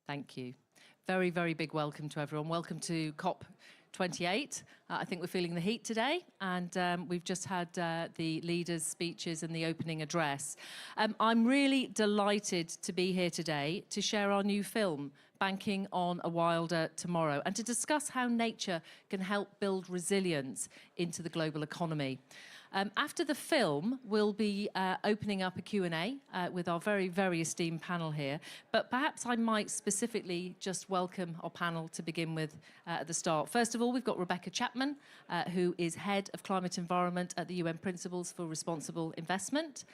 Thank you. Very, very big welcome to everyone. Welcome to COP28. I think we're feeling the heat today, and we've just had the leaders' speeches and the opening address. I'm really delighted to be here today to share our new film, Banking on a Wilder Tomorrow, and to discuss how nature can help build resilience into the global economy. After the film, we'll be opening up a Q&A with our very, very esteemed panel here. But perhaps I might specifically just welcome our panel to begin with at the start. First of all, we've got Rebecca Chapman, who is Head of Climate Environment at the UN Principles for Responsible Investment.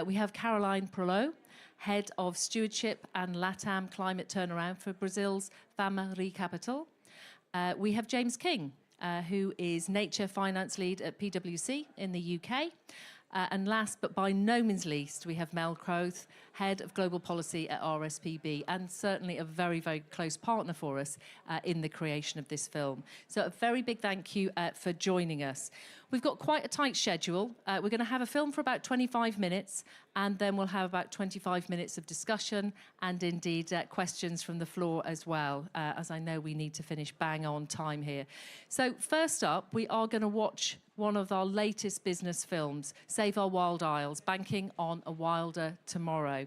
We have Caroline Prolot, Head of Stewardship and LATAM Climate Turnaround for Brazil's FAMA Capital. We have James King, who is Nature Finance Lead at PwC in the UK. And last but by no means least, we have Mel Croth, Head of Global Policy at RSPB, and certainly a very, very close partner for us in the creation of this film. So a very big thank you for joining us. We've got quite a tight schedule. We're going to have a film for about 25 minutes, and then we'll have about 25 minutes of discussion and indeed questions from the floor as well, as I know we need to finish bang on time here. So first up, we are going to watch one of our latest business films, Save Our Wild Isles, Banking on a Wilder Tomorrow.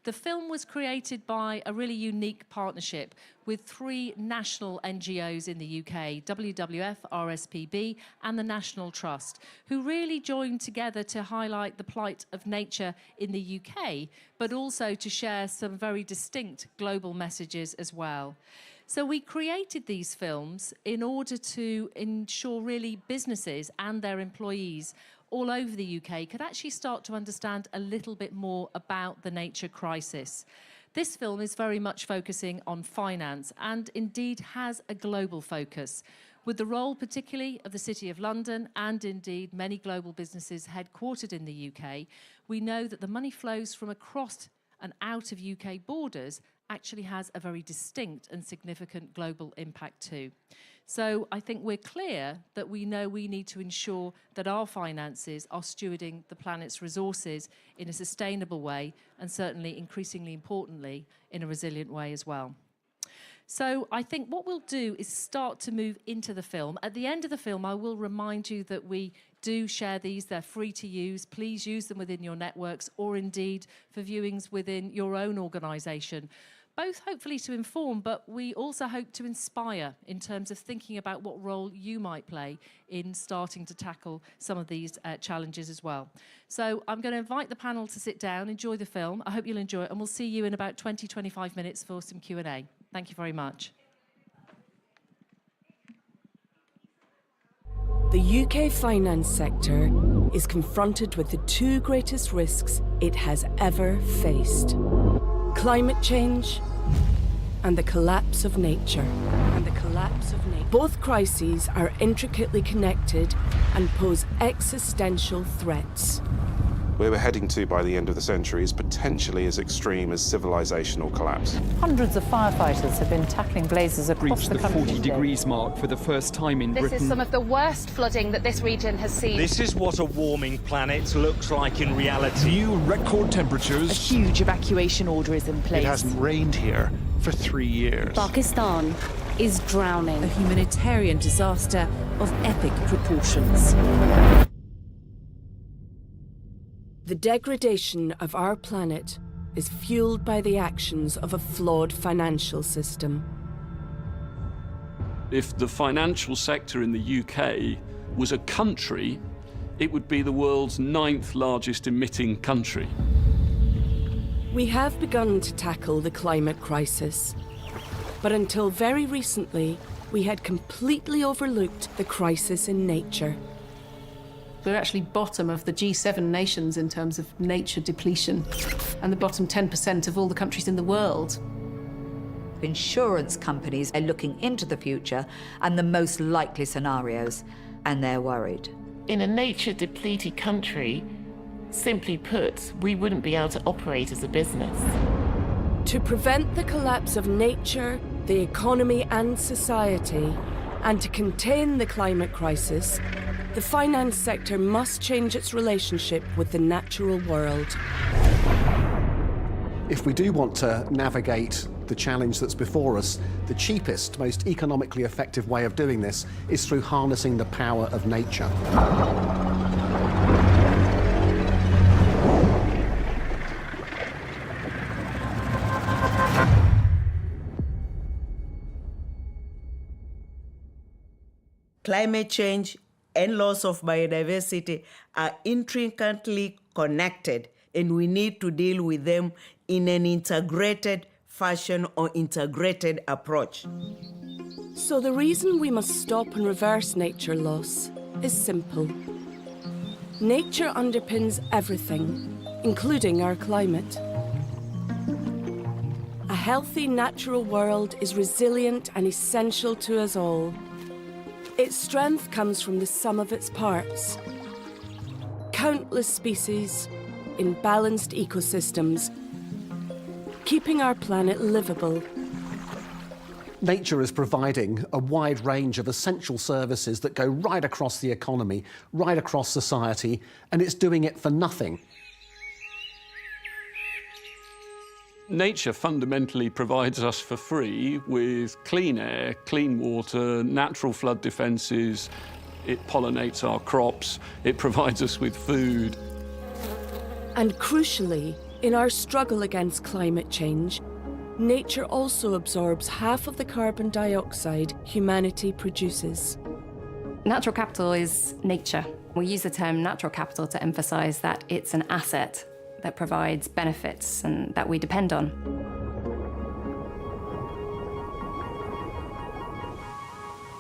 The film was created by a really unique partnership with three national NGOs in the UK, WWF, RSPB, and the National Trust, who really joined together to highlight the plight of nature in the UK, but also to share some very distinct global messages as well. So we created these films in order to ensure really businesses and their employees all over the UK could actually start to understand a little bit more about the nature crisis. This film is very much focusing on finance and indeed has a global focus, with the role particularly of the City of London and indeed many global businesses headquartered in the UK. We know that the money flows from across and out of UK borders actually has a very distinct and significant global impact too. So I think we're clear that we know we need to ensure that our finances are stewarding the planet's resources in a sustainable way, and certainly increasingly importantly in a resilient way as well. So I think what we'll do is start to move into the film. At the end of the film, I will remind you that we do share these. They're free to use. Please use them within your networks or indeed for viewings within your own organisation. Both hopefully to inform, but we also hope to inspire in terms of thinking about what role you might play in starting to tackle some of these challenges as well. So I'm going to invite the panel to sit down, enjoy the film. I hope you'll enjoy it, and we'll see you in about 20-25 minutes for some Q&A. Thank you very much. The UK finance sector is confronted with the two greatest risks it has ever faced: climate change and the collapse of nature. Both crises are intricately connected and pose existential threats. Where we're heading to by the end of the century is potentially as extreme as civilizational collapse. Hundreds of firefighters have been tackling blazes across the country. Reached the 40 degrees mark for the first time in Britain. This is some of the worst flooding that this region has seen. This is what a warming planet looks like in reality. New record temperatures. A huge evacuation order is in place. It hasn't rained here for 3 years. Pakistan is drowning. A humanitarian disaster of epic proportions. The degradation of our planet is fueled by the actions of a flawed financial system. If the financial sector in the UK was a country, it would be the world's 9th largest emitting country. We have begun to tackle the climate crisis, but until very recently, we had completely overlooked the crisis in nature. We're actually bottom of the G7 nations in terms of nature depletion, and the bottom 10% of all the countries in the world. Insurance companies are looking into the future and the most likely scenarios, and they're worried. In a nature-depleted country, simply put, we wouldn't be able to operate as a business. To prevent the collapse of nature, the economy and society, and to contain the climate crisis, the finance sector must change its relationship with the natural world. If we do want to navigate the challenge that's before us, the cheapest, most economically effective way of doing this is through harnessing the power of nature. Climate change and loss of biodiversity are intricately connected, and we need to deal with them in an integrated fashion or integrated approach. So the reason we must stop and reverse nature loss is simple. Nature underpins everything, including our climate. A healthy natural world is resilient and essential to us all. Its strength comes from the sum of its parts. Countless species in balanced ecosystems, keeping our planet livable. Nature is providing a wide range of essential services that go right across the economy, right across society, and it's doing it for nothing. Nature fundamentally provides us for free with clean air, clean water, natural flood defences. It pollinates our crops. It provides us with food. And crucially, in our struggle against climate change, nature also absorbs half of the carbon dioxide humanity produces. Natural capital is nature. We use the term natural capital to emphasise that it's an asset that provides benefits and that we depend on.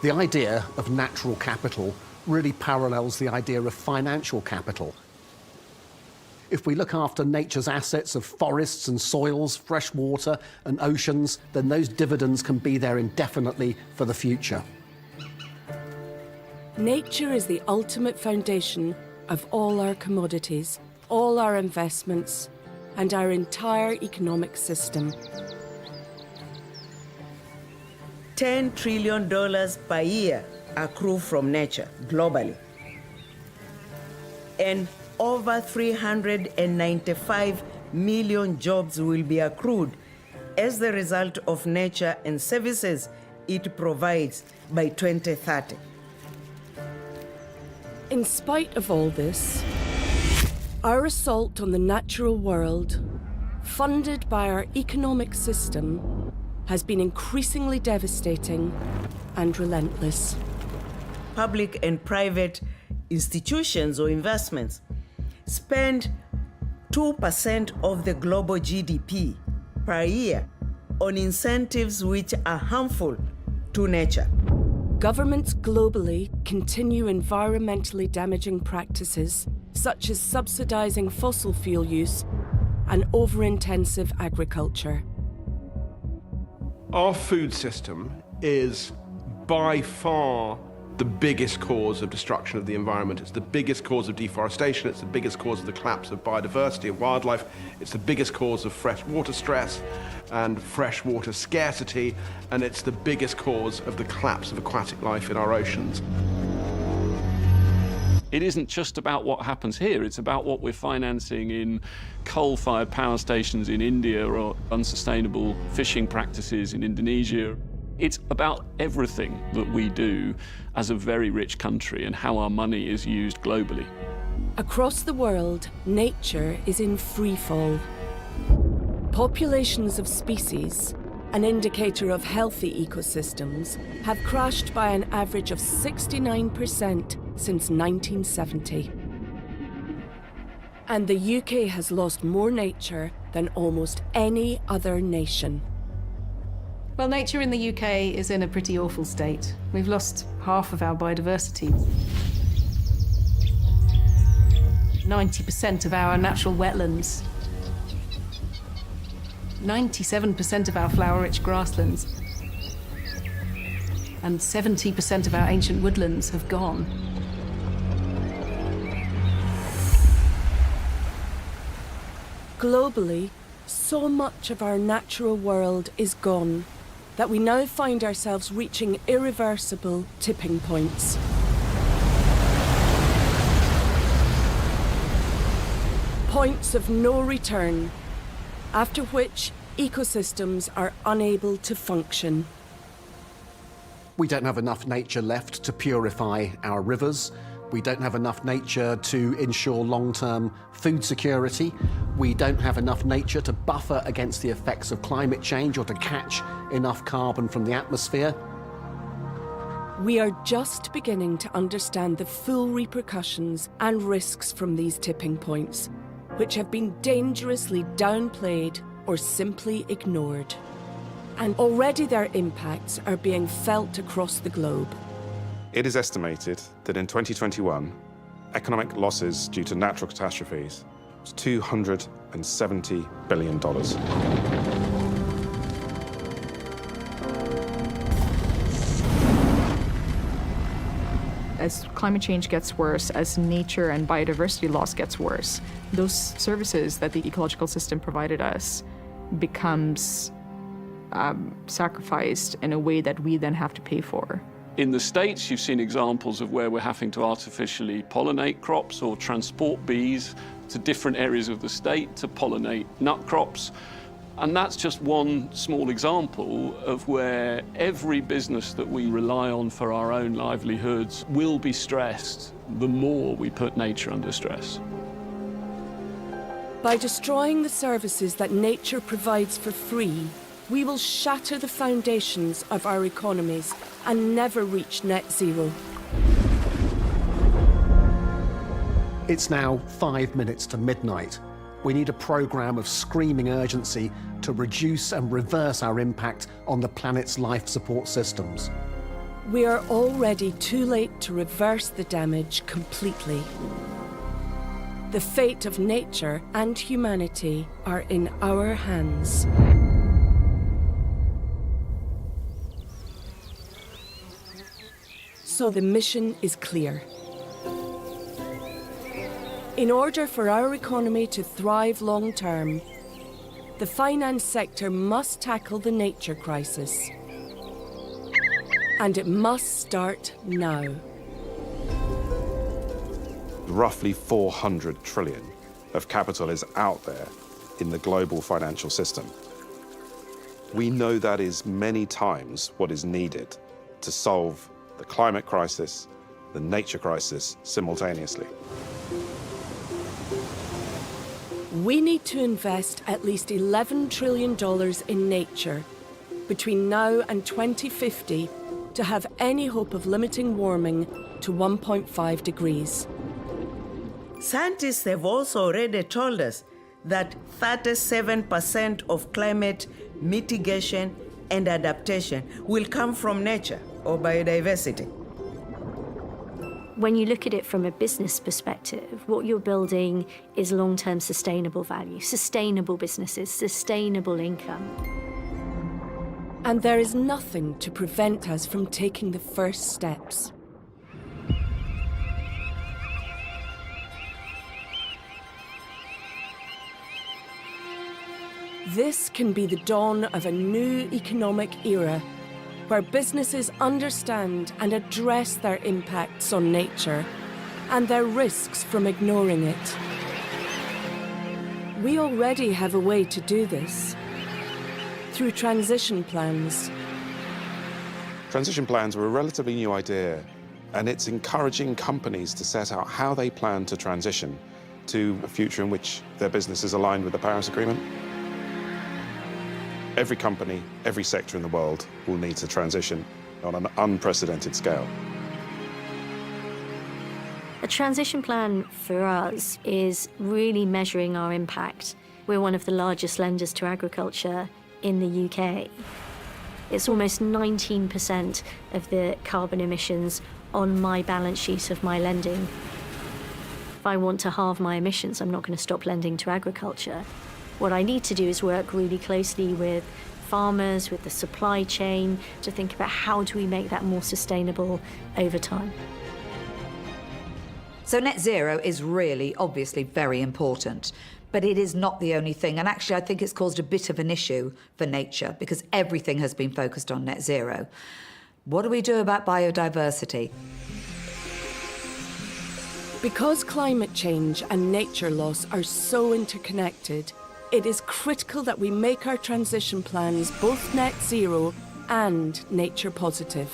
The idea of natural capital really parallels the idea of financial capital. If we look after nature's assets of forests and soils, fresh water and oceans, then those dividends can be there indefinitely for the future. Nature is the ultimate foundation of all our commodities, all our investments, and our entire economic system. $10 trillion per year accrue from nature globally. And over 395 million jobs will be accrued as the result of nature and services it provides by 2030. In spite of all this, our assault on the natural world, funded by our economic system, has been increasingly devastating and relentless. Public and private institutions or investments spend 2% of the global GDP per year on incentives which are harmful to nature. Governments globally continue environmentally damaging practices such as subsidizing fossil fuel use and over-intensive agriculture. Our food system is by far the biggest cause of destruction of the environment. It's the biggest cause of deforestation. It's the biggest cause of the collapse of biodiversity and wildlife. It's the biggest cause of freshwater stress and freshwater scarcity. And it's the biggest cause of the collapse of aquatic life in our oceans. It isn't just about what happens here, it's about what we're financing in coal-fired power stations in India or unsustainable fishing practices in Indonesia. It's about everything that we do as a very rich country and how our money is used globally. Across the world, nature is in free fall. Populations of species, an indicator of healthy ecosystems, have crashed by an average of 69% since 1970. And the UK has lost more nature than almost any other nation. Well, nature in the UK is in a pretty awful state. We've lost half of our biodiversity. 90% of our natural wetlands. 97% of our flower-rich grasslands. And 70% of our ancient woodlands have gone. Globally, so much of our natural world is gone that we now find ourselves reaching irreversible tipping points. Points of no return, after which ecosystems are unable to function. We don't have enough nature left to purify our rivers. We don't have enough nature to ensure long-term food security. We don't have enough nature to buffer against the effects of climate change or to catch enough carbon from the atmosphere. We are just beginning to understand the full repercussions and risks from these tipping points, which have been dangerously downplayed or simply ignored. And already their impacts are being felt across the globe. It is estimated that in 2021, economic losses due to natural catastrophes was $270 billion. As climate change gets worse, as nature and biodiversity loss gets worse, those services that the ecological system provided us becomes sacrificed in a way that we then have to pay for. In the States, you've seen examples of where we're having to artificially pollinate crops or transport bees to different areas of the state to pollinate nut crops. And that's just one small example of where every business that we rely on for our own livelihoods will be stressed the more we put nature under stress. By destroying the services that nature provides for free, we will shatter the foundations of our economies and never reach net zero. It's now 5 minutes to midnight. We need a programme of screaming urgency to reduce and reverse our impact on the planet's life support systems. We are already too late to reverse the damage completely. The fate of nature and humanity are in our hands. So the mission is clear. In order for our economy to thrive long-term, the finance sector must tackle the nature crisis. And it must start now. Roughly 400 trillion of capital is out there in the global financial system. We know that is many times what is needed to solve the climate crisis, the nature crisis simultaneously. We need to invest at least $11 trillion in nature between now and 2050 to have any hope of limiting warming to 1.5 degrees. Scientists have also already told us that 37% of climate mitigation and adaptation will come from nature or biodiversity. When you look at it from a business perspective, what you're building is long-term sustainable value, sustainable businesses, sustainable income. And there is nothing to prevent us from taking the first steps. This can be the dawn of a new economic era, where businesses understand and address their impacts on nature and their risks from ignoring it. We already have a way to do this, through transition plans. Transition plans were a relatively new idea, and it's encouraging companies to set out how they plan to transition to a future in which their business is aligned with the Paris Agreement. Every company, every sector in the world will need to transition on an unprecedented scale. A transition plan for us is really measuring our impact. We're one of the largest lenders to agriculture in the UK. It's almost 19% of the carbon emissions on my balance sheet of my lending. If I want to halve my emissions, I'm not going to stop lending to agriculture. What I need to do is work really closely with farmers, with the supply chain, to think about how do we make that more sustainable over time. So net zero is really, obviously, very important. But it is not the only thing. And actually, I think it's caused a bit of an issue for nature because everything has been focused on net zero. What do we do about biodiversity? Because climate change and nature loss are so interconnected, It is critical that we make our transition plans both net zero and nature positive.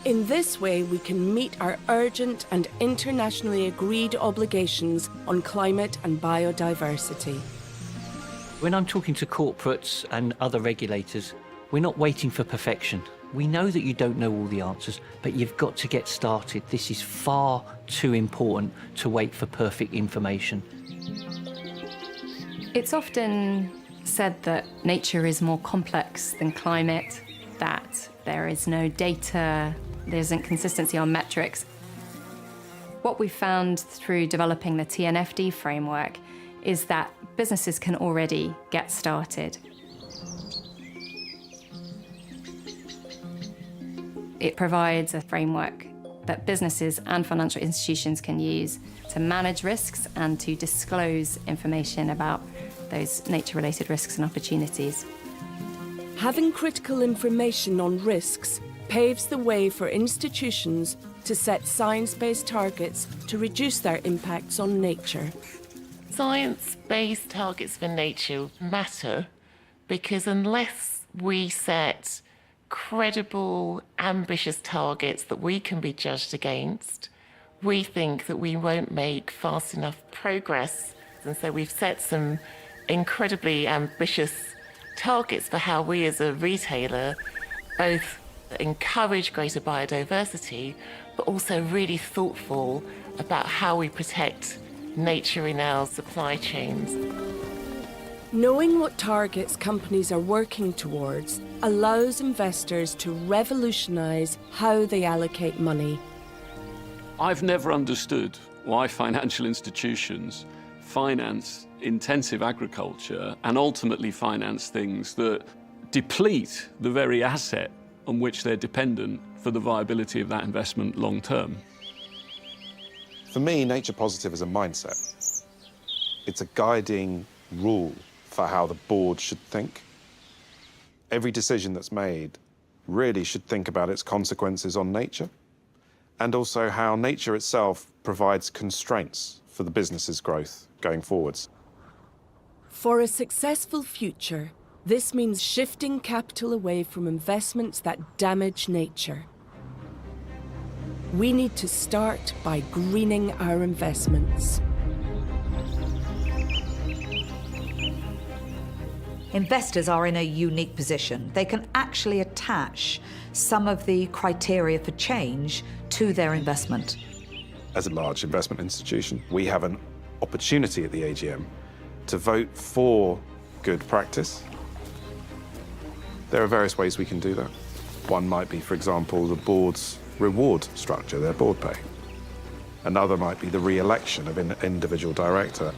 In this way, we can meet our urgent and internationally agreed obligations on climate and biodiversity. When I'm talking to corporates and other regulators, we're not waiting for perfection. We know that you don't know all the answers, but you've got to get started. This is far too important to wait for perfect information. It's often said that nature is more complex than climate, that there is no data, there isn't consistency on metrics. What we found through developing the TNFD framework is that businesses can already get started. It provides a framework that businesses and financial institutions can use to manage risks and to disclose information about those nature-related risks and opportunities. Having critical information on risks paves the way for institutions to set science-based targets to reduce their impacts on nature. Science-based targets for nature matter because unless we set credible, ambitious targets that we can be judged against, we think that we won't make fast enough progress. And so we've set some incredibly ambitious targets for how we as a retailer both encourage greater biodiversity, but also really thoughtful about how we protect nature in our supply chains. Knowing what targets companies are working towards allows investors to revolutionise how they allocate money. I've never understood why financial institutions finance intensive agriculture and ultimately finance things that deplete the very asset on which they're dependent for the viability of that investment long term. For me, nature positive is a mindset. It's a guiding rule for how the board should think. Every decision that's made really should think about its consequences on nature, and also how nature itself provides constraints for the business's growth going forwards. For a successful future, this means shifting capital away from investments that damage nature. We need to start by greening our investments. Investors are in a unique position. They can actually attach some of the criteria for change to their investment. As a large investment institution, we have an opportunity at the AGM to vote for good practice. There are various ways we can do that. One might be, for example, the board's reward structure, their board pay. Another might be the re-election of an individual director.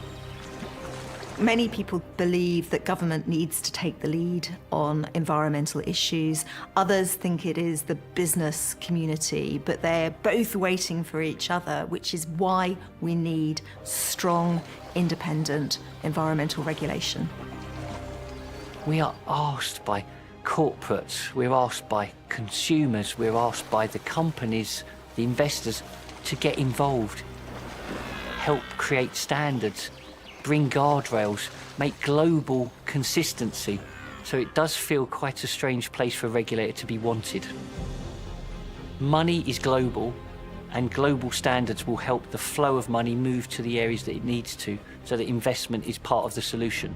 Many people believe that government needs to take the lead on environmental issues. Others think it is the business community, but they're both waiting for each other, which is why we need strong, independent environmental regulation. We are asked by corporates, we're asked by consumers, we're asked by the companies, the investors, to get involved, help create standards, bring guardrails, make global consistency. So it does feel quite a strange place for a regulator to be wanted. Money is global, and global standards will help the flow of money move to the areas that it needs to, so that investment is part of the solution.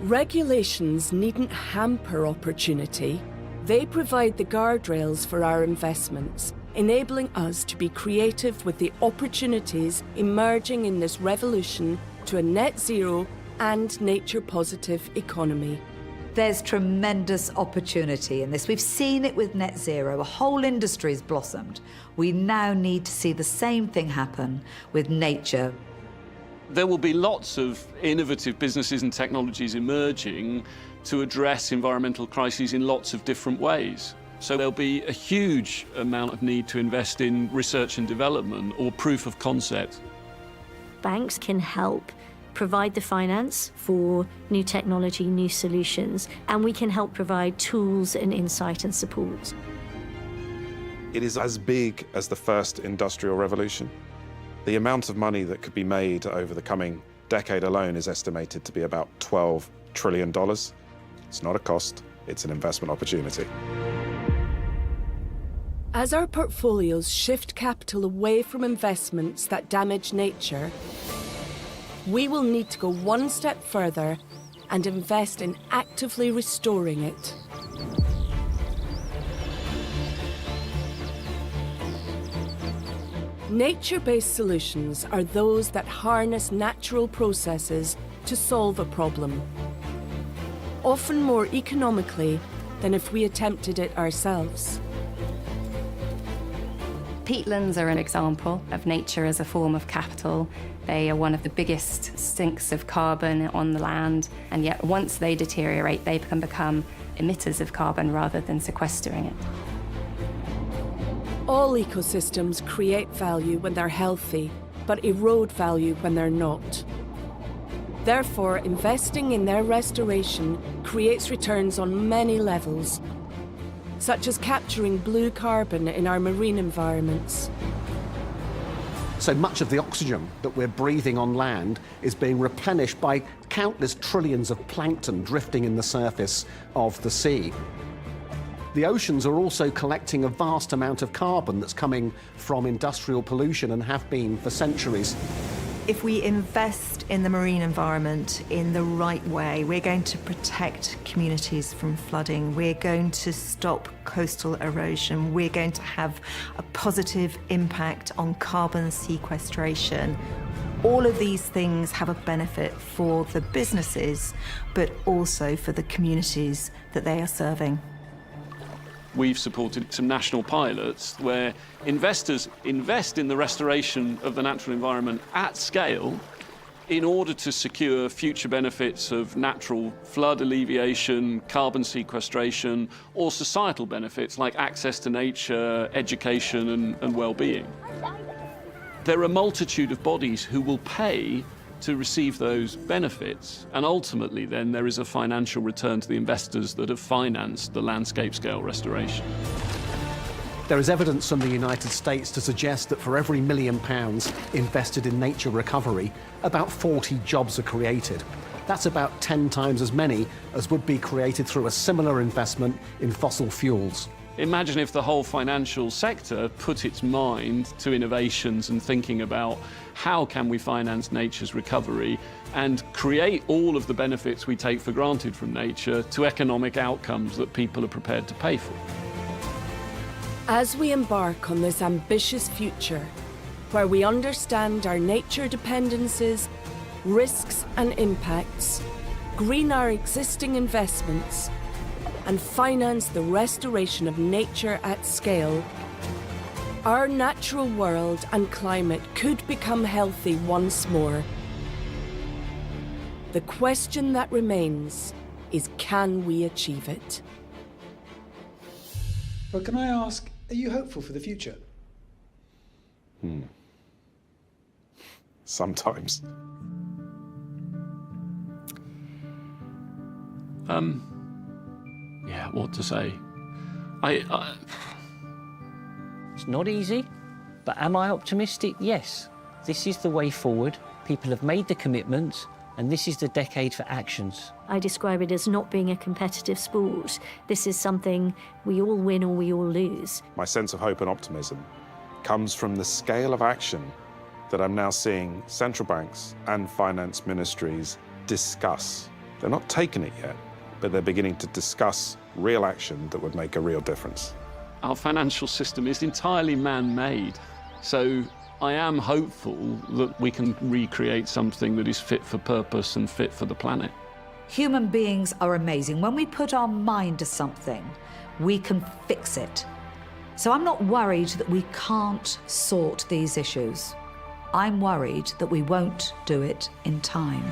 Regulations needn't hamper opportunity. They provide the guardrails for our investments, enabling us to be creative with the opportunities emerging in this revolution to a net zero and nature positive economy. There's tremendous opportunity in this. We've seen it with net zero. A whole industry's blossomed. We now need to see the same thing happen with nature. There will be lots of innovative businesses and technologies emerging to address environmental crises in lots of different ways. So there'll be a huge amount of need to invest in research and development or proof of concept. Banks can help provide the finance for new technology, new solutions, and we can help provide tools and insight and support. It is as big as the first industrial revolution. The amount of money that could be made over the coming decade alone is estimated to be about $12 trillion. It's not a cost, it's an investment opportunity. As our portfolios shift capital away from investments that damage nature, we will need to go one step further and invest in actively restoring it. Nature-based solutions are those that harness natural processes to solve a problem, often more economically than if we attempted it ourselves. Peatlands are an example of nature as a form of capital. They are one of the biggest sinks of carbon on the land, and yet once they deteriorate, they can become emitters of carbon rather than sequestering it. All ecosystems create value when they're healthy, but erode value when they're not. Therefore, investing in their restoration creates returns on many levels, such as capturing blue carbon in our marine environments. So much of the oxygen that we're breathing on land is being replenished by countless trillions of plankton drifting in the surface of the sea. The oceans are also collecting a vast amount of carbon that's coming from industrial pollution and have been for centuries. If we invest in the marine environment in the right way, we're going to protect communities from flooding, we're going to stop coastal erosion, we're going to have a positive impact on carbon sequestration. All of these things have a benefit for the businesses, but also for the communities that they are serving. We've supported some national pilots where investors invest in the restoration of the natural environment at scale in order to secure future benefits of natural flood alleviation, carbon sequestration, or societal benefits like access to nature, education, and well-being. There are a multitude of bodies who will pay to receive those benefits, and ultimately then there is a financial return to the investors that have financed the landscape scale restoration. There is evidence from the United States to suggest that for every £1 million invested in nature recovery, about 40 jobs are created. That's about 10 times as many as would be created through a similar investment in fossil fuels. Imagine if the whole financial sector put its mind to innovations and thinking about how can we finance nature's recovery and create all of the benefits we take for granted from nature to economic outcomes that people are prepared to pay for. As we embark on this ambitious future, where we understand our nature dependencies, risks and impacts, green our existing investments, and finance the restoration of nature at scale, our natural world and climate could become healthy once more. The question that remains is, can we achieve it? But can I ask, are you hopeful for the future? Sometimes. Yeah, what to say? It's not easy, but am I optimistic? Yes. This is the way forward. People have made the commitments, and this is the decade for actions. I describe it as not being a competitive sport. This is something we all win or we all lose. My sense of hope and optimism comes from the scale of action that I'm now seeing central banks and finance ministries discuss. They're not taking it yet, but they're beginning to discuss real action that would make a real difference. Our financial system is entirely man-made, so I am hopeful that we can recreate something that is fit for purpose and fit for the planet. Human beings are amazing. When we put our mind to something, we can fix it. So I'm not worried that we can't sort these issues. I'm worried that we won't do it in time.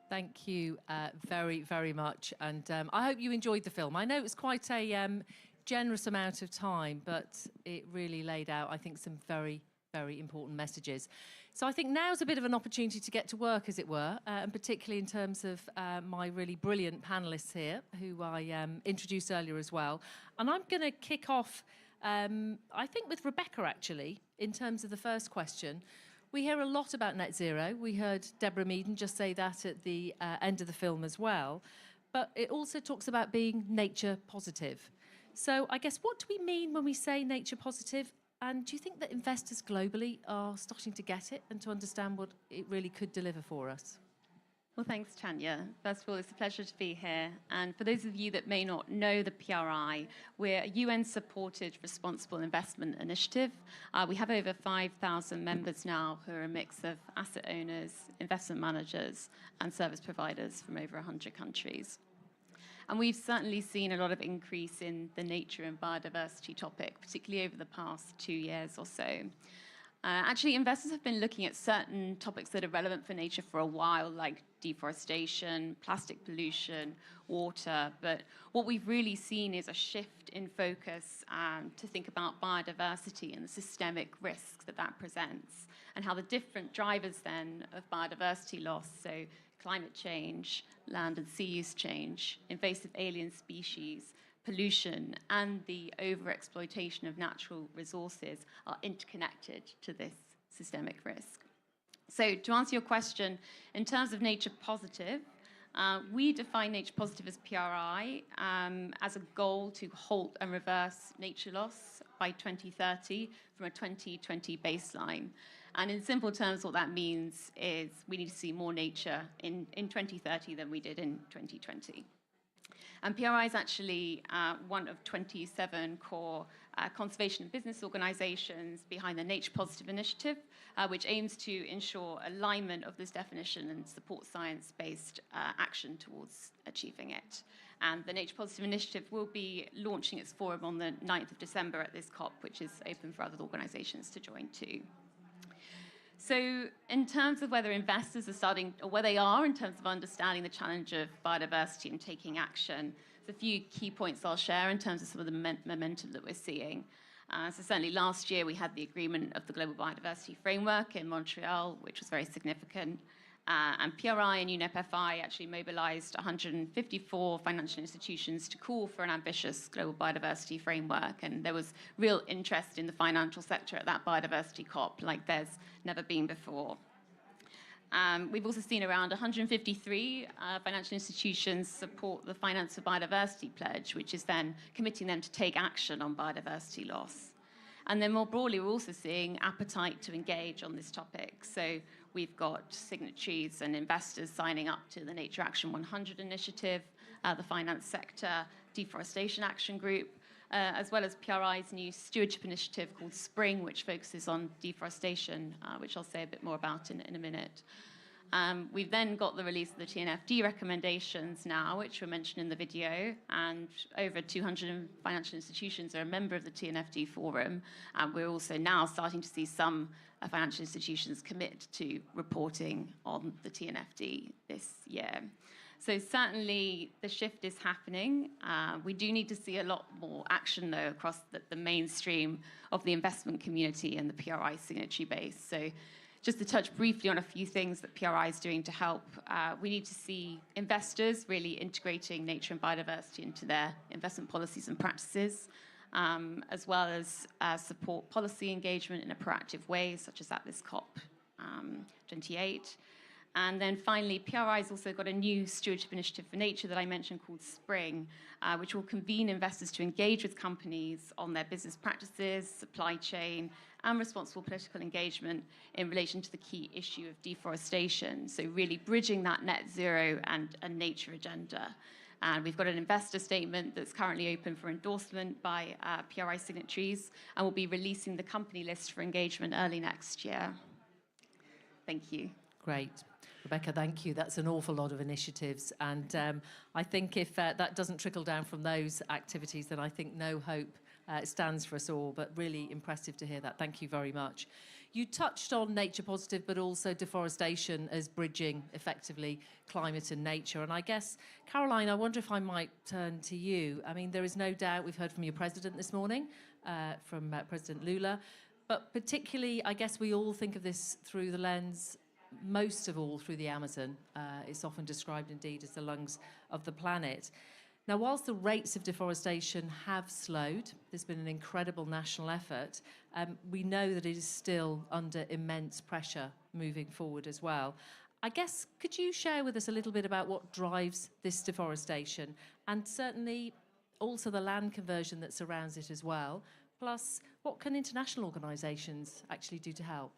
Thank you very, very much. And I hope you enjoyed the film. I know it was quite a generous amount of time, but it really laid out, I think, some very, very important messages. So I think now's a bit of an opportunity to get to work, as it were, and particularly in terms of my really brilliant panellists here, who I introduced earlier as well. And I'm going to kick off, I think, with Rebecca, actually, in terms of the first question. We hear a lot about net zero. We heard Deborah Meaden just say that at the end of the film as well. But it also talks about being nature positive. So I guess, what do we mean when we say nature positive? And do you think that investors globally are starting to get it and to understand what it really could deliver for us? Well, thanks, Tanya. First of all, it's a pleasure to be here. And for those of you that may not know the PRI, we're a UN-supported responsible investment initiative. We have over 5,000 members now who are a mix of asset owners, investment managers, and service providers from over 100 countries. And we've certainly seen a lot of increase in the nature and biodiversity topic, particularly over the past 2 years or so. Actually, investors have been looking at certain topics that are relevant for nature for a while, like deforestation, plastic pollution, water. But what we've really seen is a shift in focus to think about biodiversity and the systemic risks that that presents, and how the different drivers then of biodiversity loss, so climate change, land and sea use change, invasive alien species, pollution, and the overexploitation of natural resources are interconnected to this systemic risk. So to answer your question, in terms of nature positive, we define nature positive as PRI as a goal to halt and reverse nature loss by 2030 from a 2020 baseline. And in simple terms, what that means is we need to see more nature in 2030 than we did in 2020. And PRI is actually one of 27 core conservation and business organizations behind the Nature Positive Initiative, which aims to ensure alignment of this definition and support science-based action towards achieving it. And the Nature Positive Initiative will be launching its forum on the 9th of December at this COP, which is open for other organizations to join too. So in terms of whether investors are starting, or where they are in terms of understanding the challenge of biodiversity and taking action, there's a few key points I'll share in terms of some of the momentum that we're seeing. So certainly last year we had the agreement of the Global Biodiversity Framework in Montreal, which was very significant. And PRI and UNEP-FI actually mobilized 154 financial institutions to call for an ambitious global biodiversity framework. And there was real interest in the financial sector at that biodiversity COP, like there's never been before. We've also seen around 153 financial institutions support the Finance for Biodiversity Pledge, which is then committing them to take action on biodiversity loss. And then more broadly, we're also seeing appetite to engage on this topic. So we've got signatories and investors signing up to the Nature Action 100 initiative, the finance sector, Deforestation Action Group, as well as PRI's new stewardship initiative called SPRING, which focuses on deforestation, which I'll say a bit more about in a minute. We've then got the release of the TNFD recommendations now, which were mentioned in the video, and over 200 financial institutions are a member of the TNFD forum, and we're also now starting to see some financial institutions commit to reporting on the TNFD this year. So certainly the shift is happening. We do need to see a lot more action, though, across the mainstream of the investment community and the PRI signatory base. So just to touch briefly on a few things that PRI is doing to help, we need to see investors really integrating nature and biodiversity into their investment policies and practices, as well as support policy engagement in a proactive way, such as at this COP 28. And then finally, PRI has also got a new stewardship initiative for nature that I mentioned called SPRING, which will convene investors to engage with companies on their business practices, supply chain, and responsible political engagement in relation to the key issue of deforestation. So really bridging that net zero and nature agenda. And we've got an investor statement that's currently open for endorsement by PRI signatories, and we'll be releasing the company list for engagement early next year. Thank you. Great. Rebecca, thank you. That's an awful lot of initiatives. And I think if that doesn't trickle down from those activities, then I think no hope stands for us all. But really impressive to hear that. Thank you very much. You touched on nature positive, but also deforestation as bridging effectively climate and nature. And I guess, Caroline, I wonder if I might turn to you. I mean, there is no doubt we've heard from your president this morning, from President Lula, but particularly, I guess we all think of this through the lens, most of all through the Amazon. It's often described indeed as the lungs of the planet. Now, whilst the rates of deforestation have slowed, there's been an incredible national effort, we know that it is still under immense pressure moving forward as well. I guess, could you share with us a little bit about what drives this deforestation, and certainly also the land conversion that surrounds it as well, plus what can international organisations actually do to help?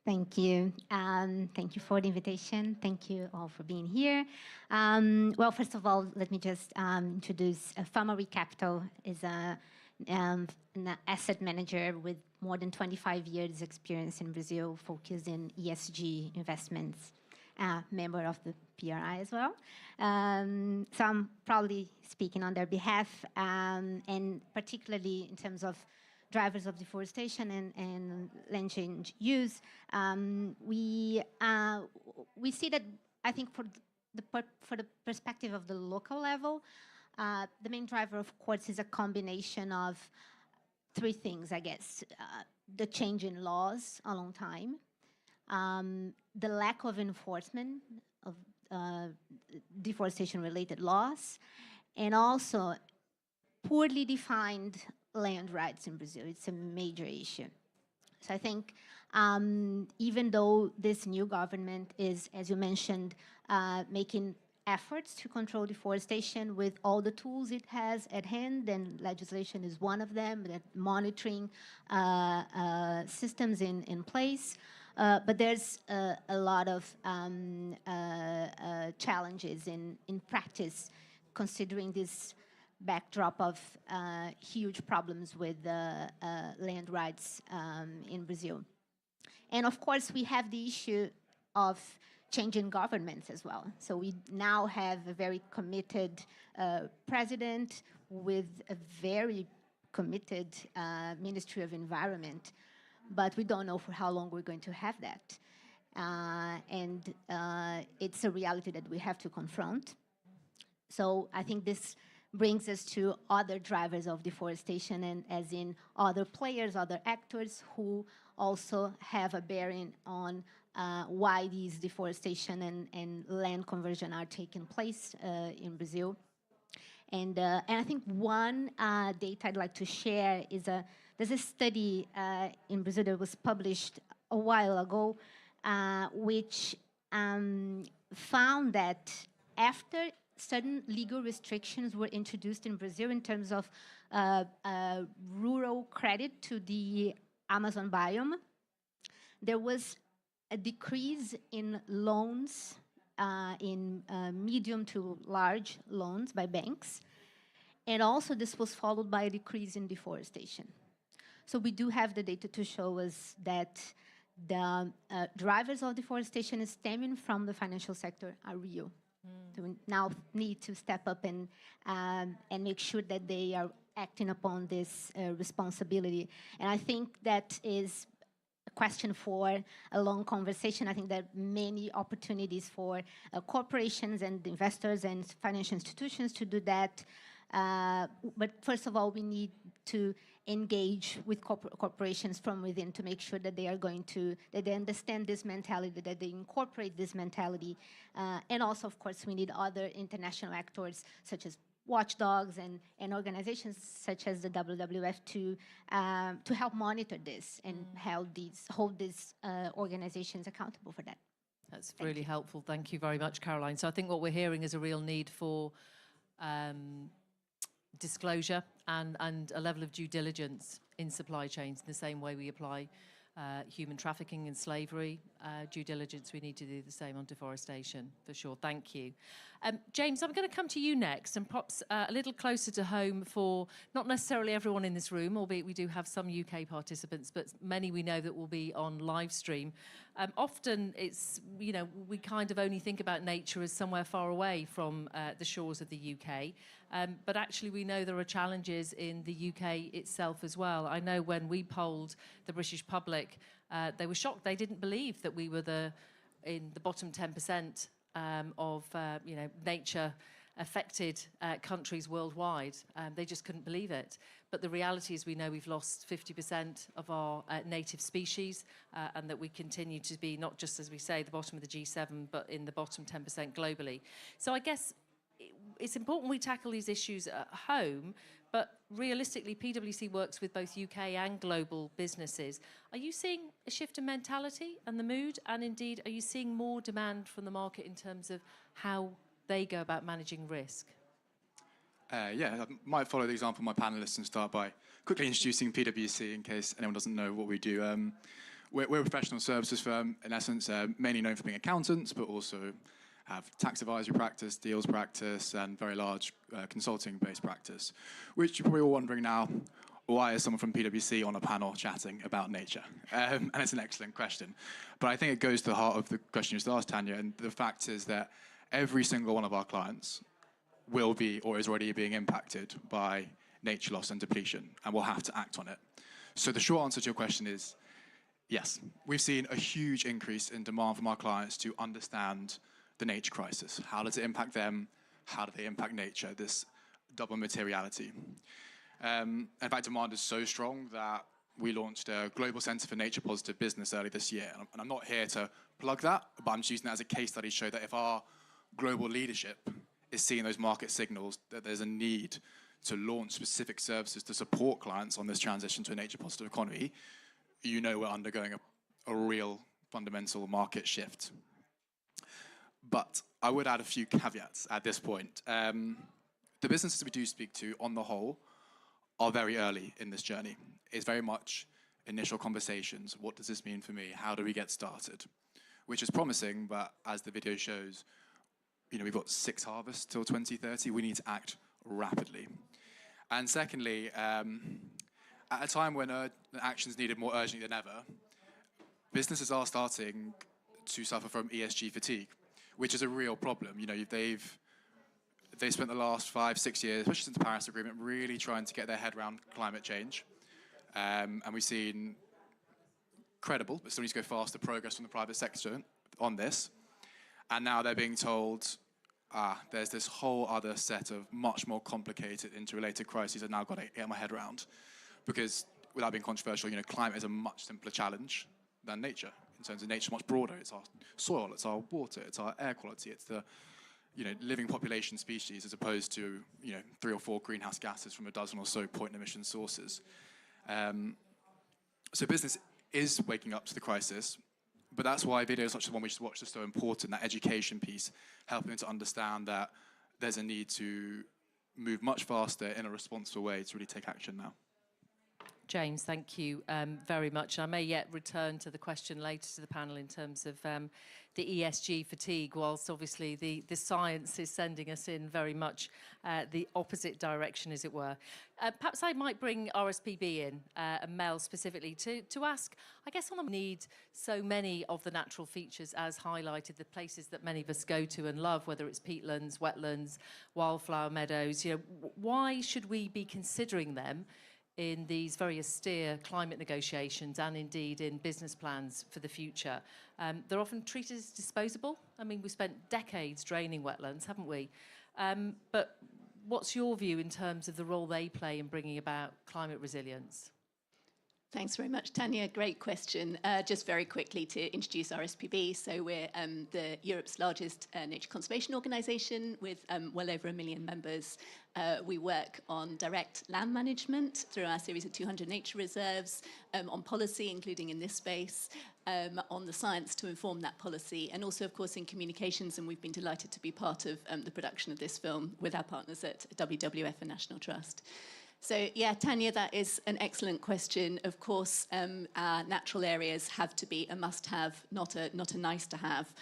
Thank you. Thank you for the invitation. Thank you all for being here. Well, first of all, let me just introduce Famari Capital is an asset manager with more than 25 years experience in Brazil, focused in ESG investments, member of the PRI as well. So I'm probably speaking on their behalf, and particularly in terms of drivers of deforestation and land change use. We see that, I think, for the perspective of the local level, the main driver, of course, is a combination of three things, I guess. The change in laws a long time, the lack of enforcement of deforestation-related laws, and also poorly defined land rights in Brazil. It's a major issue. So I think even though this new government is, as you mentioned, making efforts to control deforestation with all the tools it has at hand, and legislation is one of them, that monitoring systems in place. But there's a lot of challenges in practice, considering this backdrop of huge problems with land rights in Brazil. And of course, we have the issue of changing governments as well. So we now have a very committed president with a very committed Ministry of Environment, but we don't know for how long we're going to have that. And it's a reality that we have to confront. So I think this brings us to other drivers of deforestation, and as in other players, other actors who also have a bearing on why these deforestation and land conversion are taking place in Brazil. And I think one data I'd like to share is there's a study in Brazil that was published a while ago, which found that after certain legal restrictions were introduced in Brazil in terms of rural credit to the Amazon biome, there was a decrease in loans, in medium to large loans by banks. And also this was followed by a decrease in deforestation. So we do have the data to show us that the drivers of deforestation stemming from the financial sector are real. So we now need to step up and make sure that they are acting upon this responsibility. And I think that is a question for a long conversation. I think there are many opportunities for corporations and investors and financial institutions to do that. But first of all, we need to engage with corporations from within to make sure that they are that they understand this mentality, that they incorporate this mentality. And also, of course, we need other international actors, such as watchdogs and organizations such as the WWF to help monitor this and hold these organizations accountable for that. That's really helpful. Thank you very much, Caroline. So I think what we're hearing is a real need for disclosure and a level of due diligence in supply chains in the same way we apply human trafficking and slavery due diligence. We need to do the same on deforestation, for sure. Thank you. James, I'm going to come to you next, and perhaps a little closer to home for not necessarily everyone in this room, albeit we do have some UK participants, but many we know that will be on live stream. Often it's, you know, we kind of only think about nature as somewhere far away from the shores of the UK. But actually we know there are challenges in the UK itself as well. I know when we polled the British public, they were shocked. They didn't believe that we were in the bottom 10% of, you know, nature affected countries worldwide. They just couldn't believe it. But the reality is we know we've lost 50% of our native species and that we continue to be not just, as we say, the bottom of the G7, but in the bottom 10% globally. So I guess it's important we tackle these issues at home, but realistically, PwC works with both UK and global businesses. Are you seeing a shift in mentality and the mood? And indeed, are you seeing more demand from the market in terms of how they go about managing risk? Yeah, I might follow the example of my panelists and start by quickly introducing PwC in case anyone doesn't know what we do. We're a professional services firm, in essence, mainly known for being accountants, but also have tax advisory practice, deals practice, and very large consulting-based practice, which you're probably all wondering now, why is someone from PwC on a panel chatting about nature? And it's an excellent question. But I think it goes to the heart of the question you just asked, Tanya, and the fact is that every single one of our clients will be or is already being impacted by nature loss and depletion, and will have to act on it. So the short answer to your question is, yes, we've seen a huge increase in demand from our clients to understand the nature crisis. How does it impact them? How do they impact nature? This double materiality. In fact, demand is so strong that we launched a Global Centre for Nature Positive Business early this year. And I'm not here to plug that, but I'm just using that as a case study to show that if our global leadership is seeing those market signals, that there's a need to launch specific services to support clients on this transition to a nature positive economy, you know we're undergoing a real fundamental market shift. But I would add a few caveats at this point. The businesses we do speak to, on the whole, are very early in this journey. It's very much initial conversations. What does this mean for me? How do we get started? Which is promising, but as the video shows, you know, we've got 6 harvests till 2030. We need to act rapidly. And secondly, at a time when action is needed more urgently than ever, businesses are starting to suffer from ESG fatigue, which is a real problem. You know, they've spent the last 5-6 years, especially since the Paris Agreement, really trying to get their head around climate change. And we've seen credible, but still needs to go faster, progress from the private sector on this. And now they're being told, there's this whole other set of much more complicated, interrelated crises I've now got to get my head around. Because, without being controversial, you know, climate is a much simpler challenge than nature. In terms of nature, much broader. It's our soil, it's our water, it's our air quality, it's the, you know, living population species as opposed to, you know, 3 or 4 greenhouse gases from a dozen or so point emission sources. So business is waking up to the crisis, but that's why videos such as the one we just watched are so important, that education piece, helping them to understand that there's a need to move much faster in a responsible way to really take action now. James, thank you very much. I may yet return to the question later to the panel in terms of the ESG fatigue, whilst obviously the science is sending us in very much the opposite direction, as it were. Perhaps I might bring RSPB in, and Mel specifically, to ask, I guess, on the need so many of the natural features as highlighted, the places that many of us go to and love, whether it's peatlands, wetlands, wildflower meadows, you know, why should we be considering them in these very austere climate negotiations and indeed in business plans for the future? They're often treated as disposable. I mean, we've spent decades draining wetlands, haven't we? But what's your view in terms of the role they play in bringing about climate resilience? Thanks very much, Tanya. Great question. Just very quickly to introduce RSPB. So we're Europe's largest nature conservation organisation with well over 1 million members. We work on direct land management through our series of 200 nature reserves, on policy, including in this space, on the science to inform that policy, and also, of course, in communications. And we've been delighted to be part of the production of this film with our partners at WWF and National Trust. So, yeah, Tanya, that is an excellent question. Of course, our natural areas have to be a must-have, not a nice-to-have.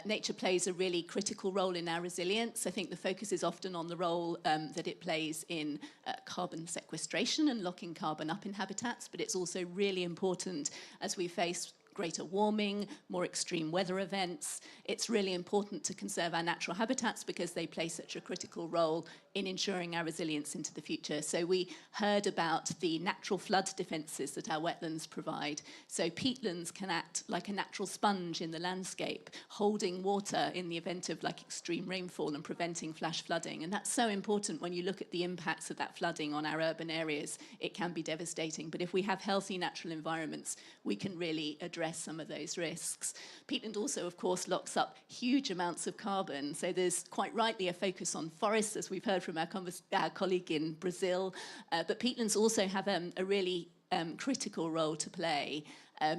Nature plays a really critical role in our resilience. I think the focus is often on the role that it plays in carbon sequestration and locking carbon up in habitats, but it's also really important as we face greater warming, more extreme weather events. It's really important to conserve our natural habitats because they play such a critical role in ensuring our resilience into the future. So we heard about the natural flood defences that our wetlands provide. So peatlands can act like a natural sponge in the landscape, holding water in the event of like extreme rainfall and preventing flash flooding. And that's so important when you look at the impacts of that flooding on our urban areas. It can be devastating. But if we have healthy natural environments, we can really address some of those risks. Peatland also, of course, locks up huge amounts of carbon. So there's quite rightly a focus on forests, as we've heard from our colleague in Brazil. But peatlands also have a really critical role to play.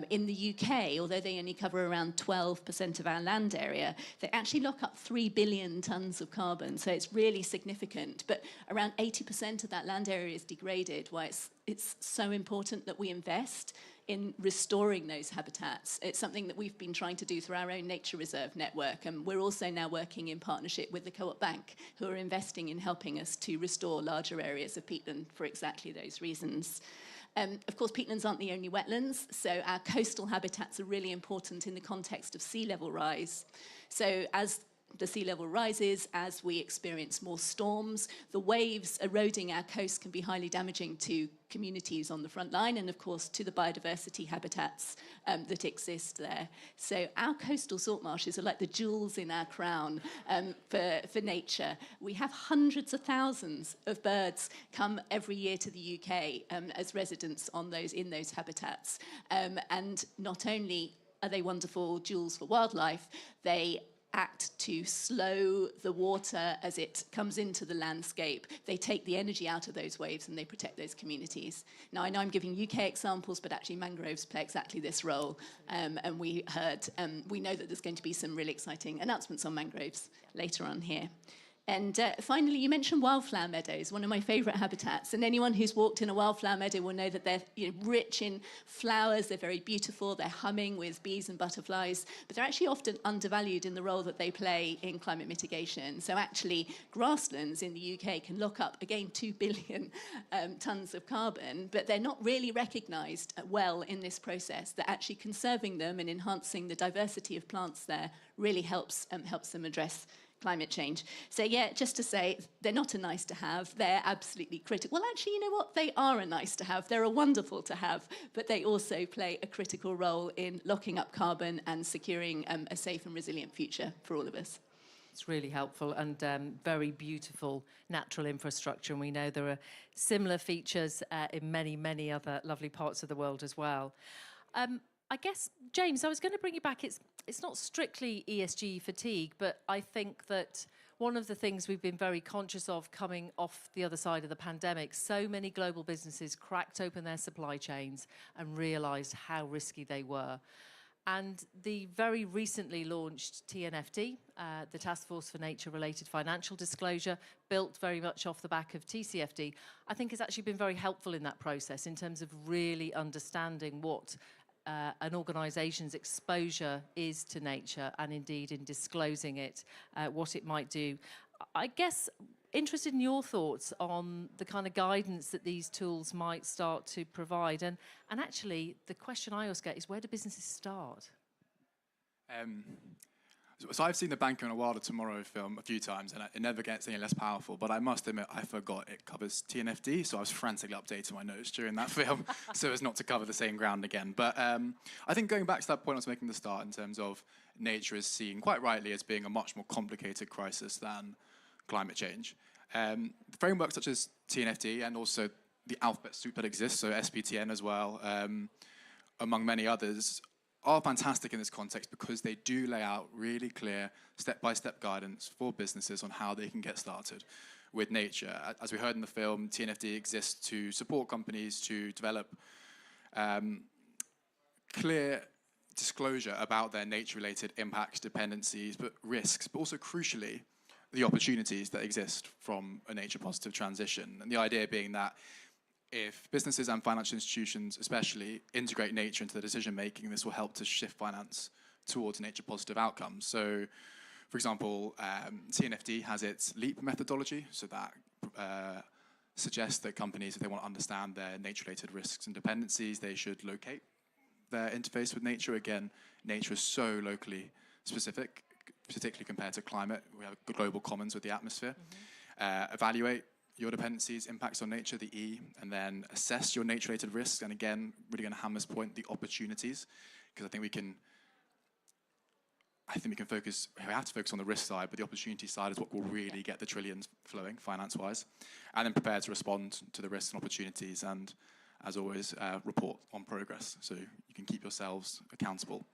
In the UK, although they only cover around 12% of our land area, they actually lock up 3 billion tonnes of carbon, so it's really significant. But around 80% of that land area is degraded, why it's so important that we invest in restoring those habitats. It's something that we've been trying to do through our own nature reserve network, and we're also now working in partnership with the Co-op Bank, who are investing in helping us to restore larger areas of peatland for exactly those reasons. Of course, peatlands aren't the only wetlands, so our coastal habitats are really important in the context of sea level rise. So as the sea level rises, as we experience more storms, the waves eroding our coast can be highly damaging to communities on the front line and, of course, to the biodiversity habitats that exist there. So our coastal salt marshes are like the jewels in our crown for nature. We have hundreds of thousands of birds come every year to the UK as residents in those habitats. And not only are they wonderful jewels for wildlife, they act to slow the water as it comes into the landscape. They take the energy out of those waves and they protect those communities. Now, I know I'm giving UK examples, but actually mangroves play exactly this role. And we know that there's going to be some really exciting announcements on mangroves later on here. And finally, you mentioned wildflower meadows, one of my favourite habitats. And anyone who's walked in a wildflower meadow will know that they're rich in flowers, they're very beautiful, they're humming with bees and butterflies, but they're actually often undervalued in the role that they play in climate mitigation. So actually, grasslands in the UK can lock up, again, 2 billion tonnes of carbon, but they're not really recognised well in this process, that actually conserving them and enhancing the diversity of plants there really helps them address climate change. So yeah, just to say, they're not a nice to have, they're absolutely critical. Well, actually, you know what? They are a nice to have, they're a wonderful to have, but they also play a critical role in locking up carbon and securing a safe and resilient future for all of us. It's really helpful and very beautiful natural infrastructure. And we know there are similar features in many, many other lovely parts of the world as well. I guess, James, I was going to bring you back. It's not strictly ESG fatigue, but I think that one of the things we've been very conscious of coming off the other side of the pandemic, so many global businesses cracked open their supply chains and realised how risky they were. And the very recently launched TNFD, the Task Force for Nature-Related Financial Disclosure, built very much off the back of TCFD, I think has actually been very helpful in that process in terms of really understanding what an organisation's exposure is to nature and indeed in disclosing it, what it might do. I guess interested in your thoughts on the kind of guidance that these tools might start to provide. And actually, the question I always get is, where do businesses start? So I've seen the Banker and a Wilder Tomorrow film a few times, and it never gets any less powerful, but I must admit I forgot it covers TNFD, so I was frantically updating my notes during that film so as not to cover the same ground again. But I think going back to that point I was making at the start in terms of nature is seen, quite rightly, as being a much more complicated crisis than climate change. Frameworks such as TNFD and also the alphabet soup that exists, so SBTN as well, among many others, are fantastic in this context because they do lay out really clear step-by-step guidance for businesses on how they can get started with nature. As we heard in the film, TNFD exists to support companies to develop clear disclosure about their nature-related impacts, dependencies, but risks, but also crucially, the opportunities that exist from a nature-positive transition. And the idea being that if businesses and financial institutions especially integrate nature into their decision-making, this will help to shift finance towards nature-positive outcomes. So, for example, TNFD has its LEAP methodology, so that suggests that companies, if they want to understand their nature-related risks and dependencies, they should locate their interface with nature. Again, nature is so locally specific, particularly compared to climate. We have global commons with the atmosphere. Evaluate your dependencies, impacts on nature, the E, and then assess your nature-related risks. And again, really going to hammer this point, the opportunities, because I think we have to focus on the risk side, but the opportunity side is what will really get the trillions flowing finance-wise. And then prepare to respond to the risks and opportunities, and as always, report on progress so you can keep yourselves accountable.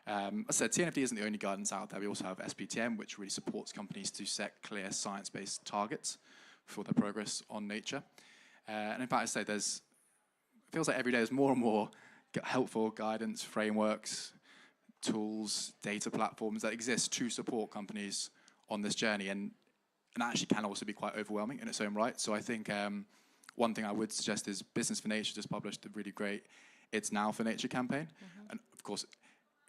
As I said, TNFD isn't the only guidance out there. We also have SBTN, which really supports companies to set clear science-based targets for their progress on nature. And in fact, I say it feels like every day there's more and more helpful guidance, frameworks, tools, data platforms that exist to support companies on this journey, and actually can also be quite overwhelming in its own right. So I think one thing I would suggest is Business for Nature just published a really great It's Now for Nature campaign. And of course,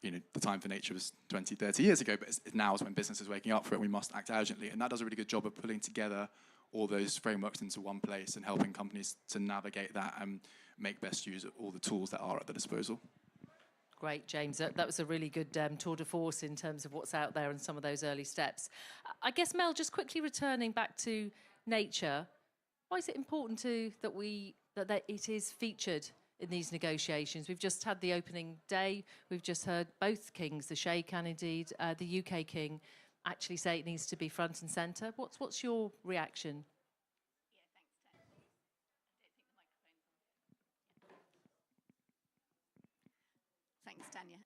the time for nature was 20, 30 years ago, but now is when business is waking up for it. We must act urgently. And that does a really good job of pulling together all those frameworks into one place and helping companies to navigate that and make best use of all the tools that are at their disposal. Great, James. That was a really good tour de force in terms of what's out there and some of those early steps. I guess, Mel, just quickly returning back to nature, why is it important that it is featured in these negotiations? We've just had the opening day. We've just heard both kings, the Sheikh and indeed the UK king, actually say it needs to be front and centre. What's your reaction? Thanks, Tanya.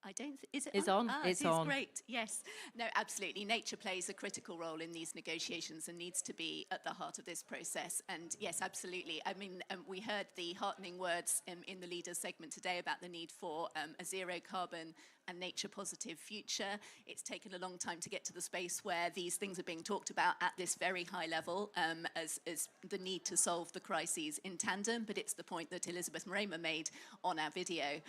I don't. Is it it's on? on. It's on. Great. Yes. No. Absolutely. Nature plays a critical role in these negotiations and needs to be at the heart of this process. And yes, absolutely. I mean, we heard the heartening words in the leaders' segment today about the need for a zero carbon and nature positive future. It's taken a long time to get to the space where these things are being talked about at this very high level as the need to solve the crises in tandem. But it's the point that Elizabeth Marema made on our video,